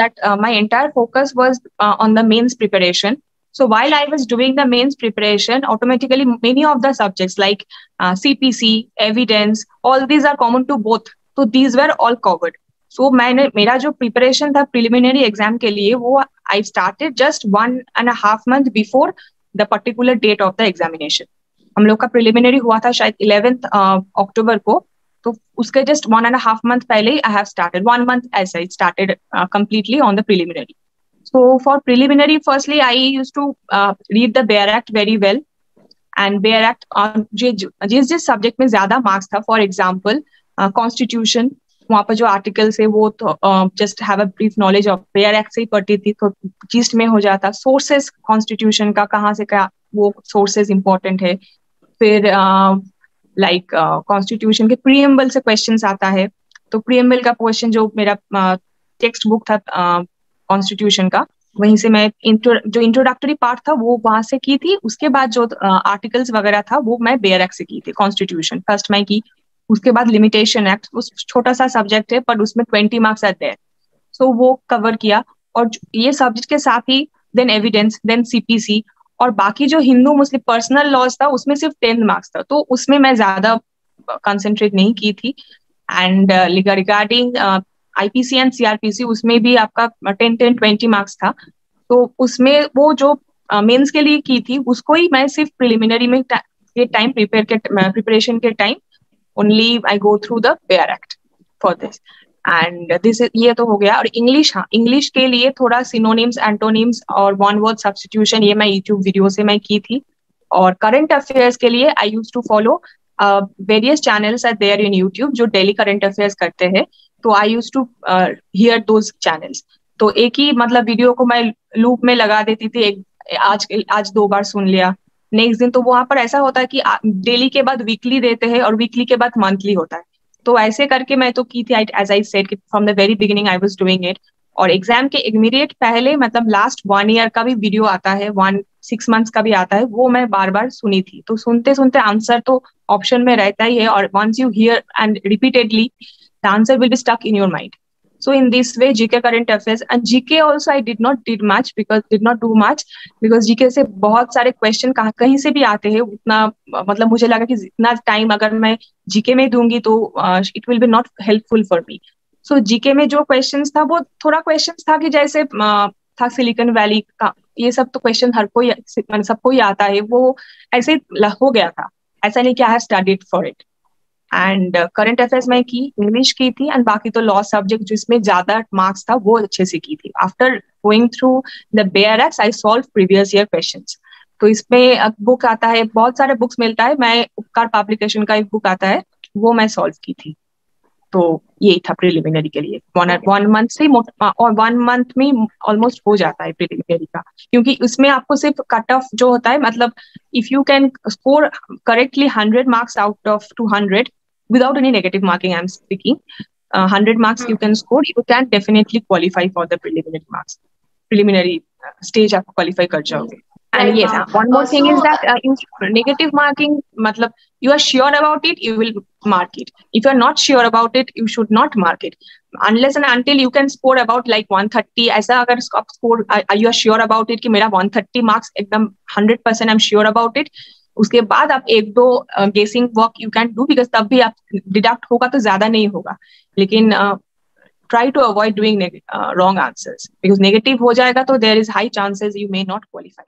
that my entire focus was on the mains preparation. So while I was doing the mains preparation, automatically many of the subjects like CPC, evidence, all these are common to both. So these were all covered. So मैंने मेरा जो preparation था preliminary exam के लिए वो I started just 1.5 month before the particular date of the examination. हम लोग का प्रिलिमिनरी हुआ था शायद 11th अक्टूबर को, तो उसके जस्ट 1.5 month पहले ही आई हैव स्टार्टेड 1 month ऐसे he started completely on the preliminary. So for preliminary, firstly I used to read the Bayer Act very well. And Bayer Act जिस सब्जेक्ट में ज्यादा मार्क्स था, for example constitution, वहाँ पर जो articles है वो just have a brief knowledge of bare act से ही पढ़ती थी, तो जिस्ट में हो जाता. सोर्सेस कॉन्स्टिट्यूशन का कहाँ से क्या वो सोर्सेस इंपॉर्टेंट है. फिर लाइक कॉन्स्टिट्यूशन के प्रीएम्बल से क्वेश्चंस आता है, तो प्रीएम्बल का क्वेश्चन जो मेरा टेक्स्ट बुक था कॉन्स्टिट्यूशन का, वहीं से मैं जो इंट्रोडक्टरी पार्ट था वो वहां से की थी. उसके बाद जो आर्टिकल्स वगैरह था वो मैं बेयर एक्ट से की थी. कॉन्स्टिट्यूशन फर्स्ट मैं की, उसके बाद लिमिटेशन एक्ट, उस छोटा सा सब्जेक्ट है पर उसमें 20 मार्क्स आते हैं, सो वो कवर किया. और ये सब्जेक्ट के साथ ही देन एविडेंस, देन सीपीसी, और बाकी जो हिंदू मुस्लिम पर्सनल लॉज था उसमें सिर्फ 10 मार्क्स था, तो उसमें मैं ज्यादा कंसेंट्रेट नहीं की थी. And regarding IPC and CrPC, उसमें भी आपका 10-20 मार्क्स था, तो उसमें वो जो मेंस के लिए की थी उसको ही मैं सिर्फ प्रिलिमिनरी में के टाइम प्रिपरेशन के time only I go through the Bayer Act for this. And this is, ये तो हो गया. और इंग्लिश, हाँ, इंग्लिश के लिए थोड़ा सिनोनिम्स, एंटोनिम्स और वन वर्ड सब्स्टिट्यूशन ये मैं यूट्यूब वीडियो से मैं की थी. और करंट अफेयर्स के लिए I use to follow various channels are there in YouTube जो डेली करंट अफेयर्स करते हैं, तो I use to hear those channels. तो एक ही मतलब वीडियो को मैं लूप में लगा देती थी, आज 2 बार सुन लिया, नेक्स्ट दिन. तो वहां पर ऐसा होता है कि डेली के बाद वीकली देते हैं और वीकली के बाद मंथली होता है, तो ऐसे करके मैं तो की थी. As I said from the very beginning I was doing it. और एग्जाम के इमीडिएट पहले मतलब लास्ट 1 year का भी वीडियो आता है, 6 months का भी आता है, वो मैं बार बार सुनी थी. तो सुनते सुनते आंसर तो ऑप्शन में रहता ही है, और once you hear and repeatedly the answer will be stuck in your mind. So in this way, GK current affairs and GK also I did not do much because GK से बहुत सारे question कहीं से भी आते हैं. उतना मतलब मुझे लगा कि जितना टाइम अगर मैं GK में दूंगी तो it will be not helpful for me. So GK में जो क्वेश्चंस था वो थोड़ा क्वेश्चंस था कि जैसे था सिलिकॉन वैली का, ये सब तो क्वेश्चन हर कोई सबको ही आता है, वो ऐसे हो गया था, ऐसा नहीं कि I have studied for it. And current affairs में की, इंग्लिश की थी, एंड बाकी तो लॉ सब्जेक्ट जिसमें ज्यादा मार्क्स था वो अच्छे से की थी. After going through the bare act I solve previous year questions. तो इसमें बुक आता है, बहुत सारे बुक्स मिलता है, मैं उपकार पब्लिकेशन का एक बुक आता है वो मैं सॉल्व की थी. तो यही था प्रिलिमिनरी के लिए. 1 month से और 1 month में ऑलमोस्ट हो जाता है प्रिलिमिनरी का, क्योंकि उसमें आपको सिर्फ कट ऑफ जो होता है, मतलब if you can score correctly 100 marks out of 200 without any negative marking, I'm speaking, 100 marks you can score, you can definitely qualify for the preliminary marks. Preliminary stage आप qualify कर जाओगे. And yes, one more thing is that in negative marking, matlab you are sure about it, you will mark it. If you are not sure about it, you should not mark it. Unless and until you can score about like 130, ऐसा अगर score you are sure about it कि मेरा 130 marks एकदम 100% I'm sure about it, उसके बाद आप 1-2 गेसिंग work you can do, because तब भी आप डिडक्ट होगा तो ज्यादा नहीं होगा. लेकिन try to avoid doing wrong answers, because negative हो जाएगा तो there is high chances you may not qualify.